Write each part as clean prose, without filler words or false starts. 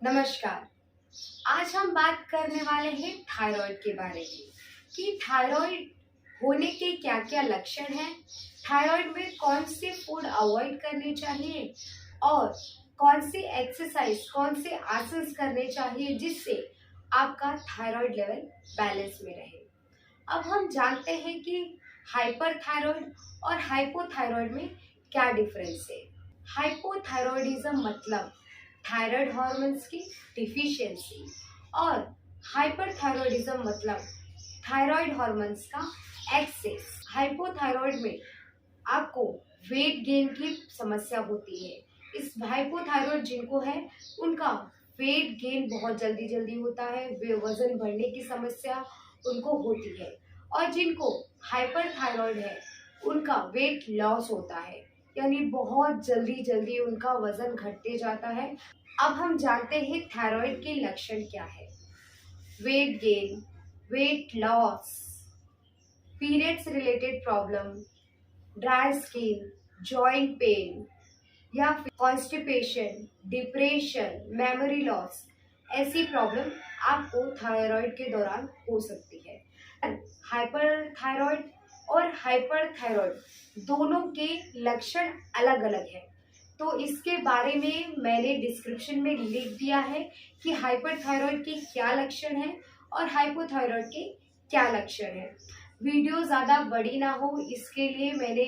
नमस्कार। आज हम बात करने वाले हैं थायराइड के बारे में कि थायराइड होने के क्या क्या लक्षण हैं, थायराइड में कौन से फूड अवॉइड करने चाहिए और कौन सी एक्सरसाइज, कौन से आसन करने चाहिए जिससे आपका थायराइड लेवल बैलेंस में रहे। अब हम जानते हैं कि हाइपरथायराइड और हाइपोथायराइड में क्या डिफरेंस है। हाइपोथायराइडिज्म मतलब थायराइड हार्मोन्स की डिफिशियंसी और हाइपरथायराइडिज्म मतलब थायराइड हार्मोन्स का एक्सेस। हाइपोथायराइड में आपको वेट गेन की समस्या होती है। इस हाइपोथायराइड जिनको है उनका वेट गेन बहुत जल्दी जल्दी होता है, वे वजन बढ़ने की समस्या उनको होती है। और जिनको हाइपरथायराइड है उनका वेट लॉस होता है, यानी बहुत जल्दी जल्दी उनका वजन घटते जाता है। अब हम जानते हैं थायराइड के लक्षण क्या है। Weight gain, weight loss, periods related problem, dry skin, joint pain या फिर कॉन्स्टिपेशन, डिप्रेशन, मेमोरी लॉस, ऐसी प्रॉब्लम आपको थायराइड के दौरान हो सकती है। हाइपरथायराइड और हाइपरथायराइड दोनों के लक्षण अलग अलग हैं, तो इसके बारे में मैंने डिस्क्रिप्शन में लिख दिया है कि हाइपरथायराइड के क्या लक्षण हैं और हाइपोथायराइड के क्या लक्षण हैं। वीडियो ज़्यादा बड़ी ना हो इसके लिए मैंने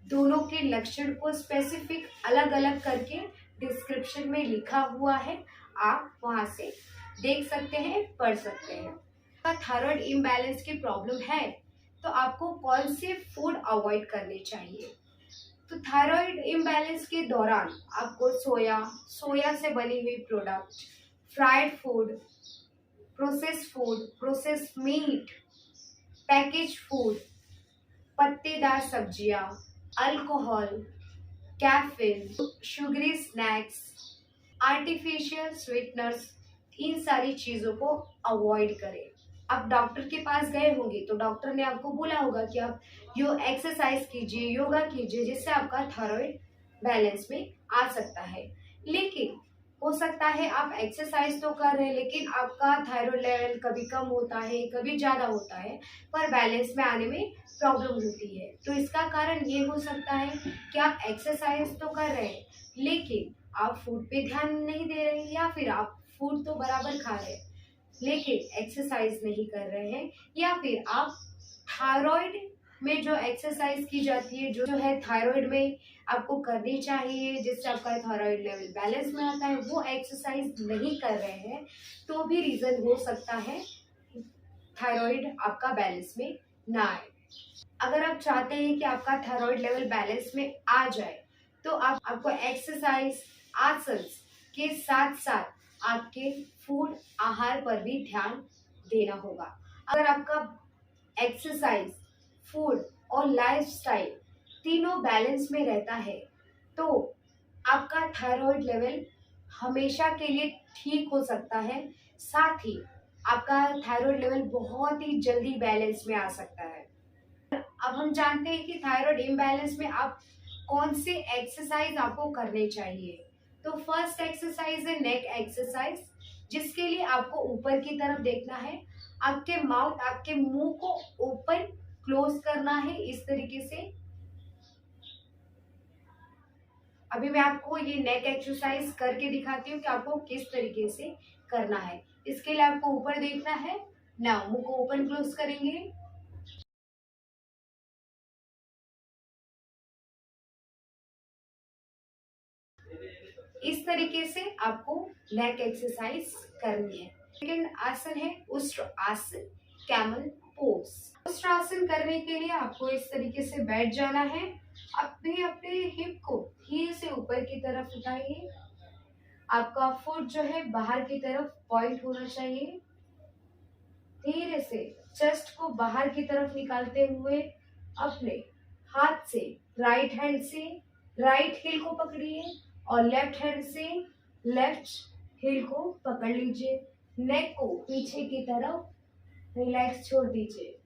दोनों के लक्षण को स्पेसिफिक अलग अलग करके डिस्क्रिप्शन में लिखा हुआ है, आप वहां से देख सकते हैं, पढ़ सकते हैं। थायराइड इम्बैलेंस की प्रॉब्लम है तो आपको कौन से फूड अवॉइड करने चाहिए। तो थायराइड इम्बैलेंस के दौरान आपको सोया से बनी हुई product, fried food, process meat, package food, पत्तेदार सब्जियां, alcohol, caffeine, sugary snacks, artificial sweeteners, इन सारी चीजों को अवॉइड करें। आप डॉक्टर के पास गए होंगे तो डॉक्टर ने आपको बोला होगा कि आप एक्सरसाइज कीजिए, योगा कीजिए, जिससे आपका थायराइड बैलेंस में आ सकता है। लेकिन हो सकता है आप एक्सरसाइज तो कर रहे हैं लेकिन आपका थायराइड लेवल कभी कम होता है, कभी ज्यादा होता है, पर बैलेंस में आने में प्रॉब्लम होती है। तो इसका कारण ये हो सकता है कि आप एक्सरसाइज तो कर रहे हैं लेकिन आप फूड पे ध्यान नहीं दे रहे हैं, या फिर आप फूड तो बराबर खा रहे हैं लेकिन एक्सरसाइज नहीं कर रहे हैं, या फिर आप थायराइड में जो एक्सरसाइज की जाती है, जो है थायराइड में आपको करनी चाहिए जिससे आपका थायराइड लेवल बैलेंस में आता है, वो एक्सरसाइज नहीं कर रहे हैं, तो भी रीजन हो सकता है थायराइड आपका बैलेंस में ना आए। अगर आप चाहते हैं कि आपका थायराइड लेवल बैलेंस में आ जाए तो आपको एक्सरसाइज, आसन के साथ साथ आपके फूड, आहार पर भी ध्यान देना होगा। अगर आपका एक्सरसाइज, फूड और लाइफस्टाइल तीनों बैलेंस में रहता है तो आपका थायराइड लेवल हमेशा के लिए ठीक हो सकता है। साथ ही आपका थायराइड लेवल बहुत ही जल्दी बैलेंस में आ सकता है। अब हम जानते हैं कि थायराइड इम्बैलेंस में आप कौन से एक्सरसाइज आपको करने चाहिए। तो फर्स्ट एक्सरसाइज है नेक एक्सरसाइज, जिसके लिए आपको ऊपर की तरफ देखना है, आपके माउथ, आपके मुंह को ओपन क्लोज करना है इस तरीके से। अभी मैं आपको ये नेक एक्सरसाइज करके दिखाती हूँ कि आपको किस तरीके से करना है। इसके लिए आपको ऊपर देखना है, ना मुंह को ओपन क्लोज करेंगे। इस तरीके से आपको नेक एक्सरसाइज करनी है। सेकंड आसन है उष्ट्र आसन, कैमल पोज। उष्ट्र आसन करने के लिए आपको इस तरीके से बैठ जाना है। अपने अपने हिप को धीरे से ऊपर की तरफ उठाइए। आपका फुट जो है बाहर की तरफ पॉइंट होना चाहिए। धीरे से चेस्ट को बाहर की तरफ निकालते हुए अपने हाथ से, राइट हैंड से राइट हिल को पकड़िए और लेफ्ट हैंड से लेफ्ट हिल को पकड़ लीजिए। नेक को पीछे की तरफ रिलैक्स छोड़ दीजिए।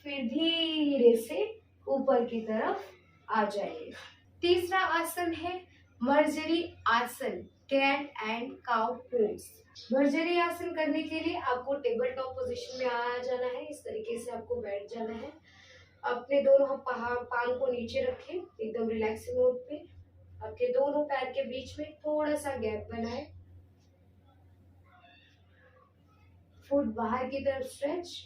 फिर धीरे से ऊपर की तरफ आ जाइए। तीसरा आसन है मर्जरी आसन, कैट एंड काउ पोज। मर्जरी आसन करने के लिए आपको टेबल टॉप पोजीशन में आ जाना है। इस तरीके से आपको बैठ जाना है। अपने दोनों पाँव को नीचे रखें, एकदम रिलैक्सिंग मोड पे। आपके दोनों पैर के बीच में थोड़ा सा गैप बनाए। फुट बाहर की तरफ स्ट्रेच।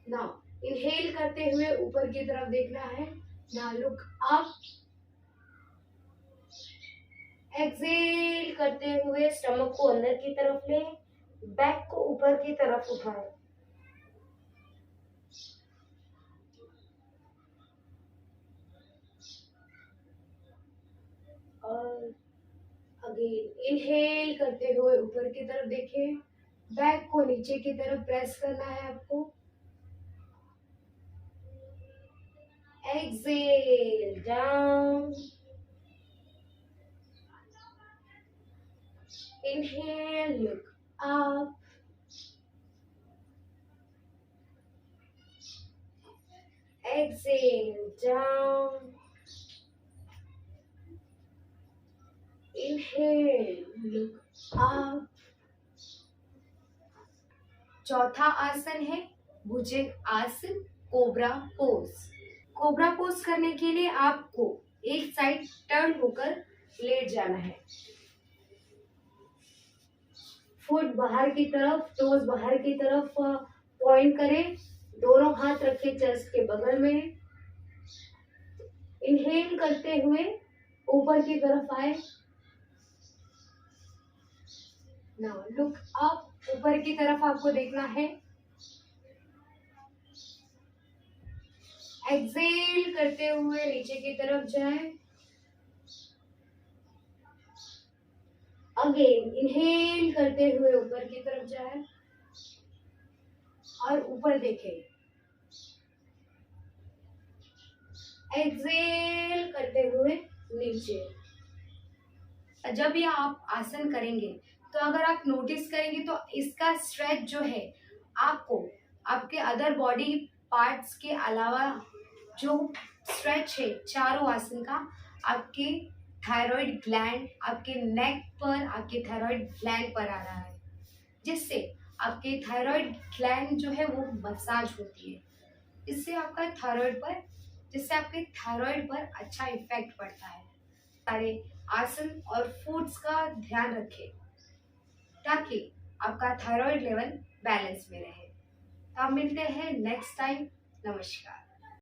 नाउ इनहेल करते हुए ऊपर की तरफ देखना है। Now look up. एक्सेल करते हुए स्टमक को अंदर की तरफ ले, बैक को ऊपर की तरफ उठाए। और अगेन इनहेल करते हुए ऊपर की तरफ देखें, बैक को नीचे की तरफ प्रेस करना है आपको। Exhale down, inhale, look up, exhale down, inhale, look up। चौथा आसन है भुजंग आसन, कोबरा पोज। कोबरा पोज करने के लिए आपको एक साइड टर्न होकर लेट जाना है। फुट बाहर की तरफ, टोज बाहर की तरफ पॉइंट करें। दोनों हाथ रखें चेस्ट के बगल में। इनहेल करते हुए ऊपर की तरफ आए। नाउ लुक अप, ऊपर की तरफ आपको देखना है। एक्सेल करते हुए नीचे की तरफ जाए। अगेन इनहेल करते हुए ऊपर की तरफ जाए और ऊपर देखें। एक्सेल करते हुए नीचे। जब ये आप आसन करेंगे तो अगर आप नोटिस करेंगे तो इसका स्ट्रेच जो है आपको आपके अदर बॉडी पार्ट्स के अलावा जो स्ट्रेच है चारों आसन का, आपके थायराइड ग्लैंड, आपके नेक पर, आपके थायराइड ग्लैंड पर आ रहा है, जिससे आपके थायराइड ग्लैंड जो है वो मसाज होती है। इससे आपका थायराइड पर, जिससे आपके थायराइड पर अच्छा इफेक्ट पड़ता है। सारे आसन और फूड्स का ध्यान रखें ताकि आपका थायराइड लेवल बैलेंस में रहे। तो आप मिलते हैं नेक्स्ट टाइम। नमस्कार।